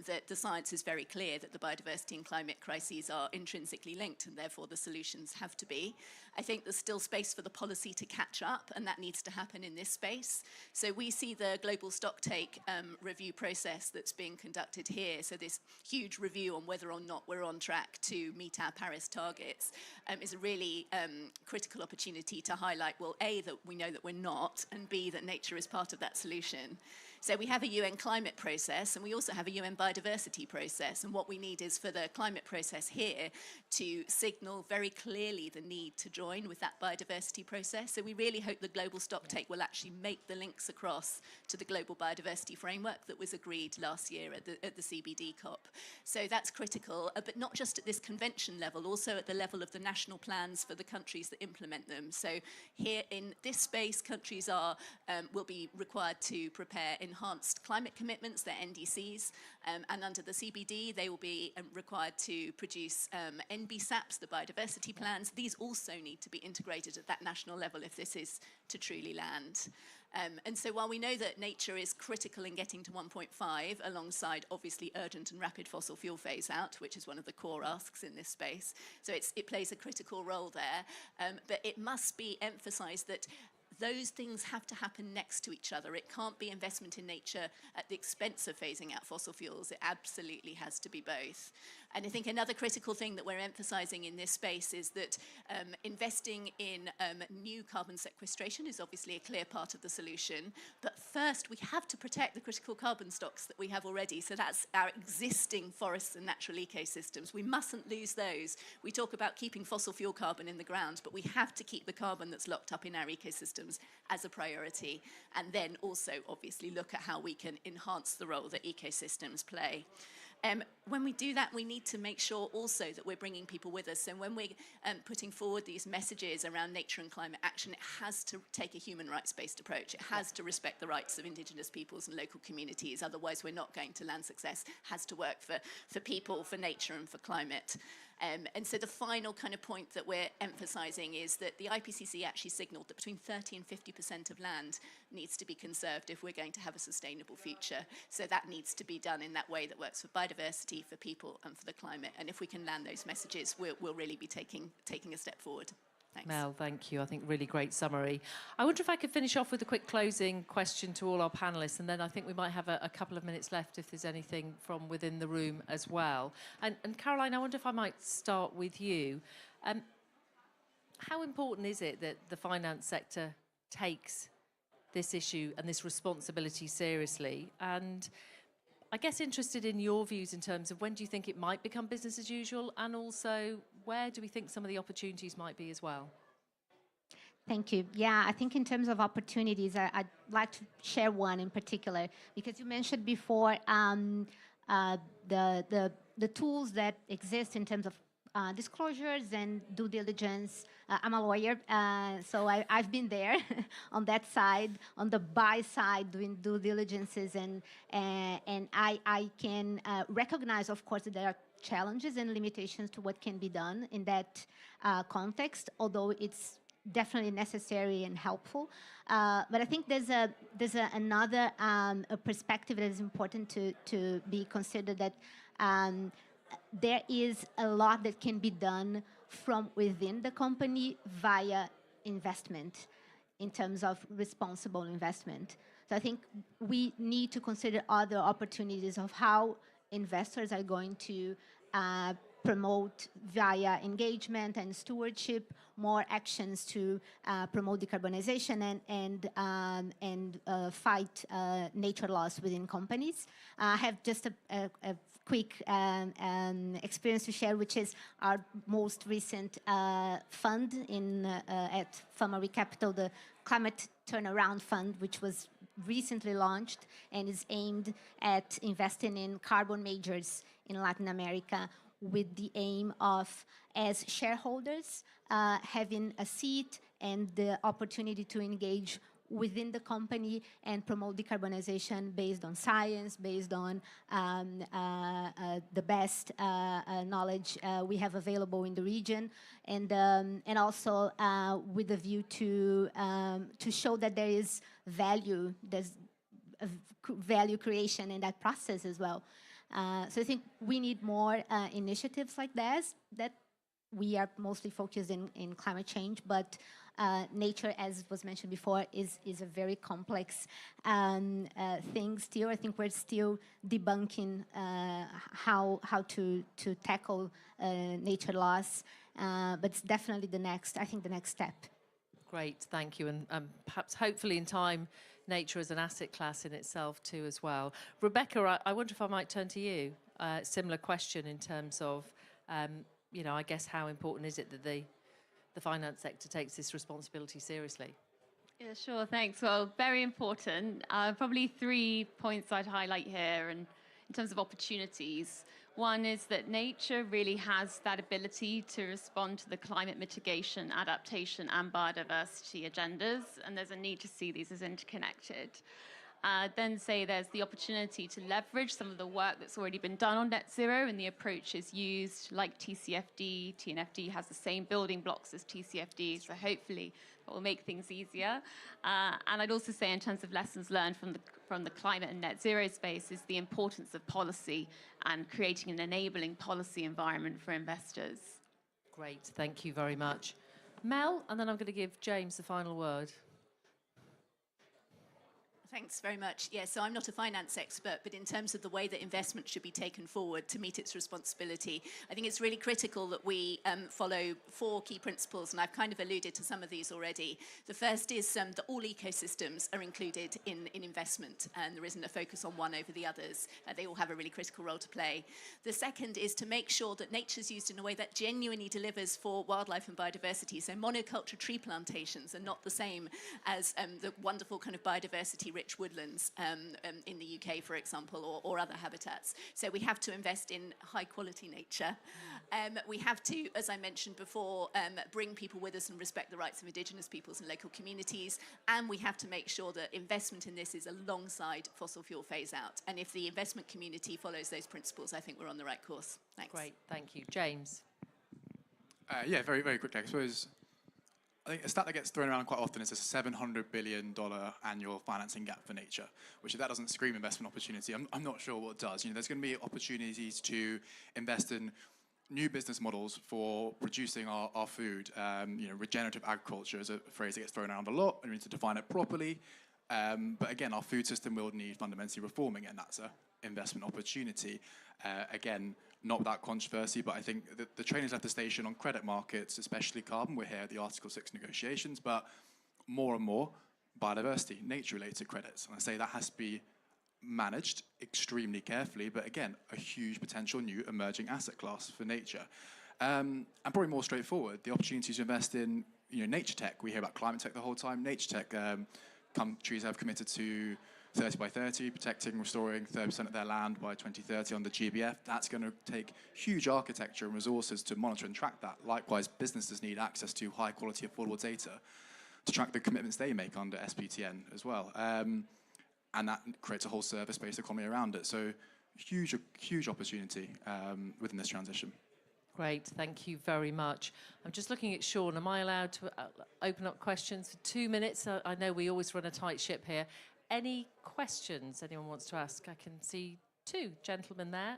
that the science is very clear that the biodiversity and climate crises are intrinsically linked, and therefore the solutions have to be. I think there's still space for the policy to catch up, and that needs to happen in this space. So we see the global stocktake review process that's being conducted here. So this huge review on whether or not we're on track to meet our Paris targets is a really critical opportunity to highlight, well, A, that we know that we're not, and B, that nature is part of that solution. So we have a UN climate process, and we also have a UN biodiversity process. And what we need is for the climate process here to signal very clearly the need to join with that biodiversity process. So we really hope the global stocktake will actually make the links across to the global biodiversity framework that was agreed last year at the CBD COP. So that's critical, but not just at this convention level, also at the level of the national plans for the countries that implement them. So here in this space, countries will be required to prepare enhanced climate commitments, their NDCs, and under the CBD, they will be required to produce NBSAPs, the biodiversity plans. These also need to be integrated at that national level if this is to truly land. And so while we know that nature is critical in getting to 1.5, alongside obviously urgent and rapid fossil fuel phase out, which is one of the core asks in this space, so it plays a critical role there, but it must be emphasized that those things have to happen next to each other. It can't be investment in nature at the expense of phasing out fossil fuels. It absolutely has to be both. And I think another critical thing that we're emphasizing in this space is that investing in new carbon sequestration is obviously a clear part of the solution. But first, we have to protect the critical carbon stocks that we have already. So that's our existing forests and natural ecosystems. We mustn't lose those. We talk about keeping fossil fuel carbon in the ground, but we have to keep the carbon that's locked up in our ecosystems as a priority. And then also, obviously, look at how we can enhance the role that ecosystems play. When we do that, we need to make sure also that we're bringing people with us. And when we're putting forward these messages around nature and climate action, it has to take a human rights-based approach. It has to respect the rights of Indigenous peoples and local communities. Otherwise, we're not going to land success. It has to work for people, for nature, and for climate. And so the final kind of point that we're emphasizing is that the IPCC actually signaled that between 30 and 50% of land needs to be conserved if we're going to have a sustainable future. So that needs to be done in that way that works for biodiversity, for people, and for the climate. And if we can land those messages, we'll really be taking a step forward. Mel, thank you. I think really great summary. I wonder if I could finish off with a quick closing question to all our panellists, and then I think we might have a couple of minutes left if there's anything from within the room as well. And Caroline, I wonder if I might start with you. How important is it that the finance sector takes this issue and this responsibility seriously? And I guess interested in your views in terms of when do you think it might become business as usual, and also where do we think some of the opportunities might be as well? Thank you. Yeah, I think in terms of opportunities, I'd like to share one in particular, because you mentioned before the tools that exist in terms of disclosures and due diligence. I'm a lawyer, so I've been there on that side, on the buy side, doing due diligences, and I can recognize, of course, that there are challenges and limitations to what can be done in that context, although it's definitely necessary and helpful. But I think there's another perspective that is important to be considered, that there is a lot that can be done from within the company via investment, in terms of responsible investment. So I think we need to consider other opportunities of how investors are going to promote via engagement and stewardship more actions to promote decarbonization and fight nature loss within companies. I have just a quick experience to share, which is our most recent fund at FAMARI Capital, the Climate Turnaround Fund, which was recently launched and is aimed at investing in carbon majors in Latin America, with the aim of, as shareholders, having a seat and the opportunity to engage within the company and promote decarbonization based on science, based on the best knowledge we have available in the region, and also with a view to show that there is value, there's value creation in that process as well. So I think we need more initiatives like this. That we are mostly focused in climate change, but nature, as was mentioned before, is a very complex thing still. I think we're still debunking how to tackle nature loss, but it's definitely the next step. Great, thank you. And perhaps, hopefully in time, nature as an asset class in itself too as well. Rebecca, I wonder if I might turn to you. Similar question in terms of, I guess how important is it that the finance sector takes this responsibility seriously? Yeah, sure, thanks. Well, very important. Probably 3 points I'd highlight here, and in terms of opportunities. One is that nature really has that ability to respond to the climate mitigation, adaptation, and biodiversity agendas, and there's a need to see these as interconnected. Then say there's the opportunity to leverage some of the work that's already been done on net zero and the approaches used, like TCFD. TNFD has the same building blocks as TCFD, so hopefully that will make things easier. And I'd also say, in terms of lessons learned from the climate and net zero space, is the importance of policy and creating an enabling policy environment for investors. Great, thank you very much. Mel, and then I'm going to give James the final word. Thanks very much. Yeah, so I'm not a finance expert, but in terms of the way that investment should be taken forward to meet its responsibility, I think it's really critical that we follow 4 key principles, and I've kind of alluded to some of these already. The first is that all ecosystems are included in investment, and there isn't a focus on one over the others. They all have a really critical role to play. The second is to make sure that nature's used in a way that genuinely delivers for wildlife and biodiversity. So monoculture tree plantations are not the same as the wonderful kind of biodiversity rich woodlands in the UK, for example, or other habitats. So we have to invest in high quality nature. We have to, as I mentioned before, bring people with us and respect the rights of Indigenous peoples and local communities. And we have to make sure that investment in this is alongside fossil fuel phase out. And if the investment community follows those principles, I think we're on the right course. Thanks. Great, thank you. James? Yeah, very, very quickly, I suppose. I think a stat that gets thrown around quite often is a $700 billion annual financing gap for nature, which if that doesn't scream investment opportunity, I'm not sure what does. There's going to be opportunities to invest in new business models for producing our food. Regenerative agriculture is a phrase that gets thrown around a lot, and we need to define it properly. But again, our food system will need fundamentally reforming, and that's an investment opportunity. Again, not without controversy, but I think the train has left the station on credit markets, especially carbon. We're here at the Article 6 negotiations, but more and more biodiversity, nature-related credits. And I say that has to be managed extremely carefully, but again, a huge potential new emerging asset class for nature. And probably more straightforward, the opportunities to invest in nature tech. We hear about climate tech the whole time. Nature tech, countries have committed to 30 by 30, protecting and restoring 30% of their land by 2030 on the GBF. That's going to take huge architecture and resources to monitor and track that. Likewise, businesses need access to high quality, affordable data to track the commitments they make under SBTN as well. And that creates a whole service-based economy around it. So huge opportunity within this transition. Great, thank you very much. I'm just looking at Sean. Am I allowed to open up questions for 2 minutes? I know we always run a tight ship here. Any questions anyone wants to ask? I can see 2 gentlemen there.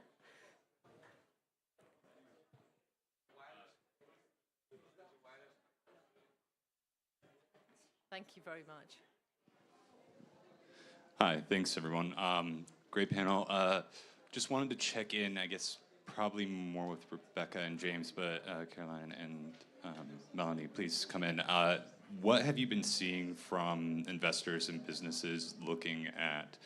Thank you very much. Hi, thanks everyone. Great panel. Just wanted to check in, I guess, probably more with Rebecca and James, but Caroline and Melanie, please come in. What have you been seeing from investors and businesses looking at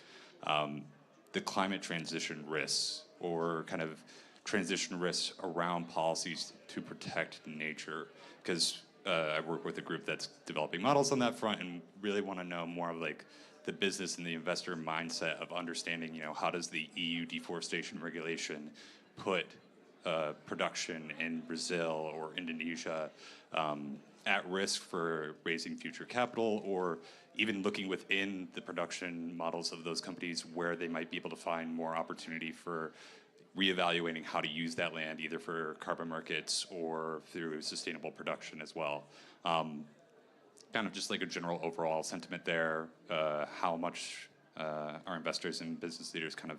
the climate transition risks or kind of transition risks around policies to protect nature? Because I work with a group that's developing models on that front and really want to know more of like the business and the investor mindset of understanding, how does the EU deforestation regulation put production in Brazil or Indonesia at risk for raising future capital, or even looking within the production models of those companies where they might be able to find more opportunity for reevaluating how to use that land, either for carbon markets or through sustainable production as well. Kind of just like a general overall sentiment there, how much are investors and business leaders kind of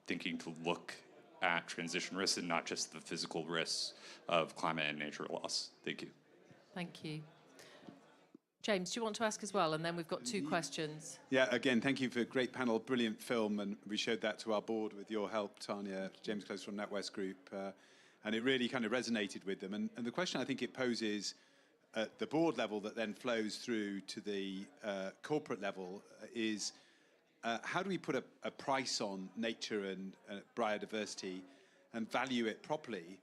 thinking to look at transition risks and not just the physical risks of climate and nature loss? Thank you. Thank you. James, do you want to ask as well? And then we've got 2 questions. Yeah, again, thank you for a great panel, brilliant film, and we showed that to our board with your help, Tanya, James Close from NatWest Group, and it really kind of resonated with them. And the question I think it poses at the board level that then flows through to the corporate level is how do we put a price on nature and biodiversity and value it properly?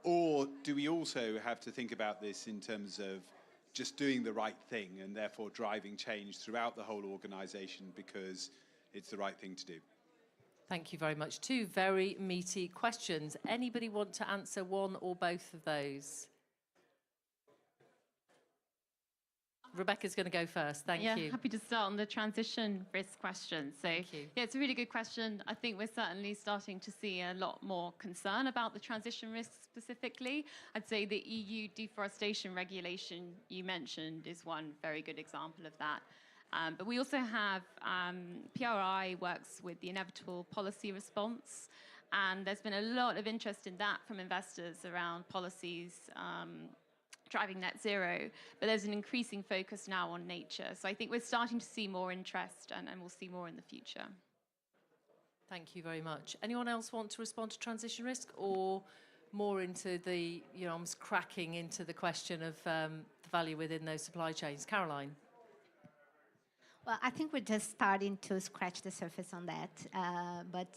Or do we also have to think about this in terms of just doing the right thing and therefore driving change throughout the whole organization because it's the right thing to do? Thank you very much. 2 very meaty questions. Anybody want to answer one or both of those? Rebecca's going to go first. Thank you. Yeah, happy to start on the transition risk question. So, yeah, it's a really good question. I think we're certainly starting to see a lot more concern about the transition risks specifically. I'd say the EU deforestation regulation you mentioned is one very good example of that. But we also have PRI works with the Inevitable Policy Response, and there's been a lot of interest in that from investors around policies driving net zero, but there's an increasing focus now on nature. So I think we're starting to see more interest, and we'll see more in the future. Thank you very much. Anyone else want to respond to transition risk, or more into the, almost cracking into the question of the value within those supply chains? Caroline? Well, I think we're just starting to scratch the surface on that. But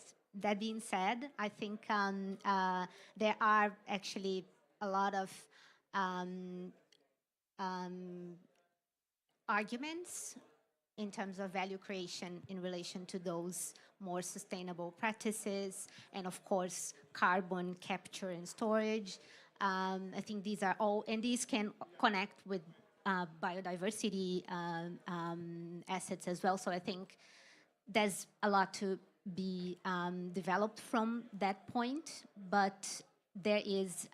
that being said, I think there are actually a lot of arguments in terms of value creation in relation to those more sustainable practices and, of course, carbon capture and storage. I think these are all, and these can connect with biodiversity assets as well. So I think there's a lot to be developed from that point, but there is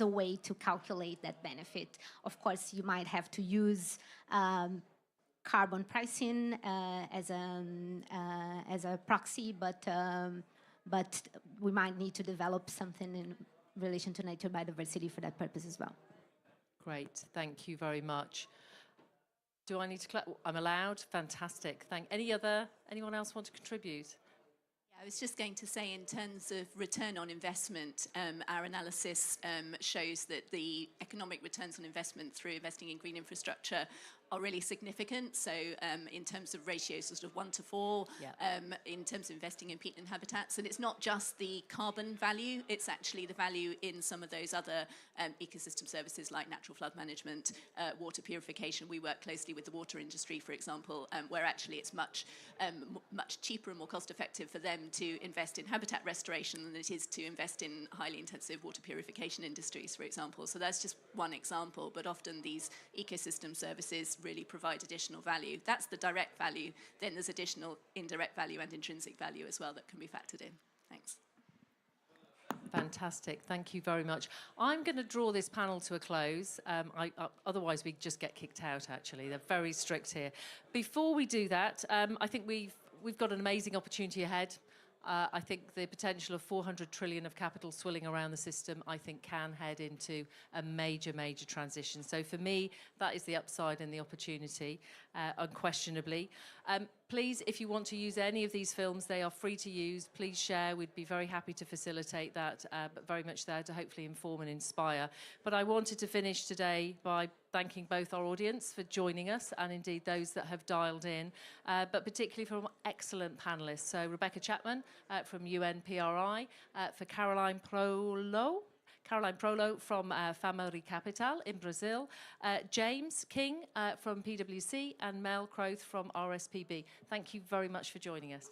a way to calculate that benefit. Of course, you might have to use carbon pricing as a proxy, but but we might need to develop something in relation to nature biodiversity for that purpose as well. Great, thank you very much. Do I need to clap? I'm allowed? Fantastic. Anyone else want to contribute? I was just going to say, in terms of return on investment, our analysis shows that the economic returns on investment through investing in green infrastructure are really significant. So in terms of ratios, sort of 1 to 4, in terms of investing in peatland habitats. And it's not just the carbon value, it's actually the value in some of those other ecosystem services like natural flood management, water purification. We work closely with the water industry, for example, where actually it's much cheaper and more cost effective for them to invest in habitat restoration than it is to invest in highly intensive water purification industries, for example. So that's just one example, but often these ecosystem services really provide additional value. That's the direct value. Then there's additional indirect value and intrinsic value as well that can be factored in. Thanks. Fantastic. Thank you very much. I'm going to draw this panel to a close. Otherwise, we just get kicked out, actually. They're very strict here. Before we do that, I think we've got an amazing opportunity ahead. I think the potential of 400 trillion of capital swirling around the system, I think, can head into a major, major transition. So for me, that is the upside and the opportunity, unquestionably. Please, if you want to use any of these films, they are free to use. Please share. We'd be very happy to facilitate that, but very much there to hopefully inform and inspire. But I wanted to finish today by thanking both our audience for joining us and indeed those that have dialed in, but particularly from excellent panellists. So Rebecca Chapman from UNPRI, for Caroline Prolo from Family Capital in Brazil, James King from PwC, and Mel Croth from RSPB. Thank you very much for joining us.